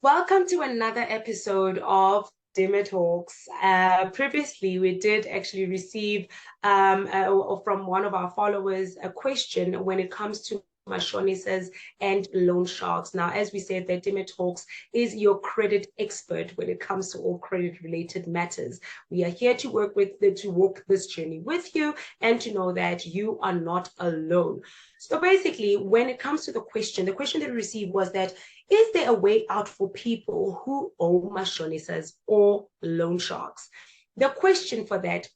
Welcome to another episode of Dimmer Talks. Previously, we did actually receive from one of our followers a question when it comes to mashonisas and loan sharks. Now, as we said, that Dimmer Talks is your credit expert when it comes to all credit-related matters. We are here to walk this journey with you and to know that you are not alone. So basically, when it comes to the question that we received was that is there a way out for people who owe mashonisas or loan sharks? The question for that,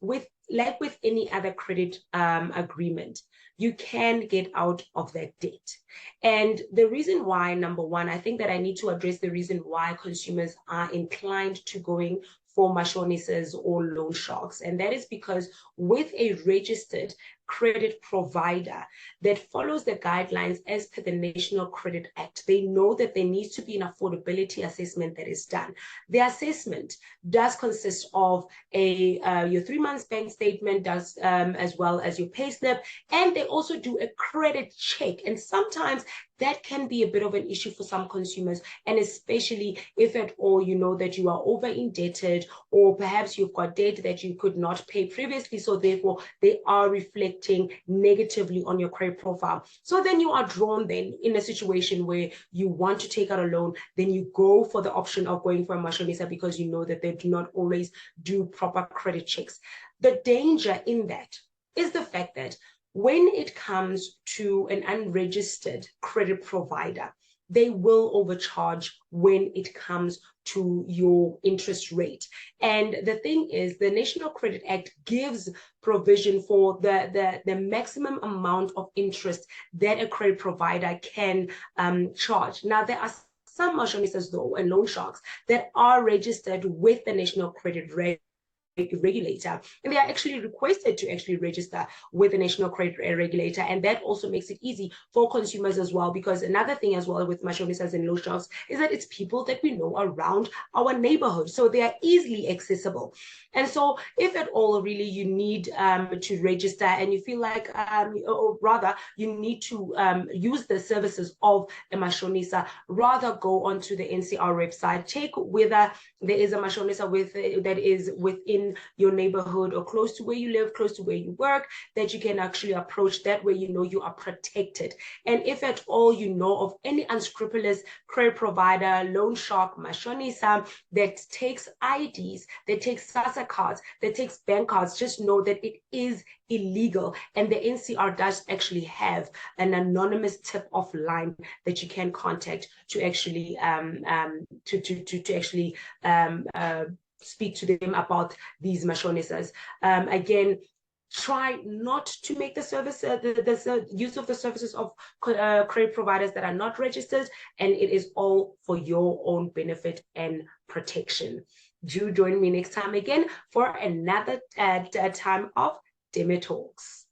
like with any other credit agreement, you can get out of that debt. And the reason why, number one, I think that I need to address the reason why consumers are inclined to going for mashonisas or loan sharks. And that is because with a registered credit provider that follows the guidelines as per the National Credit Act, they know that there needs to be an affordability assessment that is done. The assessment does consist of your 3 months bank statement, does as well as your payslip, and they also do a credit check. And sometimes that can be a bit of an issue for some consumers, and especially if at all you know that you are over indebted, or perhaps you've got debt that you could not pay previously, so therefore they are reflecting negatively on your credit profile. So then you are drawn then in a situation where you want to take out a loan, then you go for the option of going for a mashonisa because you know that they do not always do proper credit checks. The danger in that is the fact that when it comes to an unregistered credit provider, they will overcharge when it comes to your interest rate. And the thing is, the National Credit Act gives provision for the maximum amount of interest that a credit provider can charge. Now, there are some mashonisas though and loan sharks that are registered with the National Credit regulator, and they are actually requested to actually register with the National Credit Regulator, and that also makes it easy for consumers as well. Because another thing as well with mashonisas and loan sharks is that it's people that we know around our neighborhood, so they are easily accessible. And so if at all really you need to register and you feel like or rather you need to use the services of a mashonisa, rather go onto the NCR website, check whether there is a mashonisa that is within your neighborhood or close to where you live, close to where you work, that you can actually approach. That way you know you are protected. And if at all you know of any unscrupulous credit provider, loan shark, mashonisa that takes IDs, that takes SASA cards, that takes bank cards, just know that it is illegal. And the NCR does actually have an anonymous tip-off line that you can contact to actually speak to them about these mashonisas. Again, try not to make the use of the services of credit providers that are not registered, and it is all for your own benefit and protection. Do join me next time again for another time of Dimmer Talks.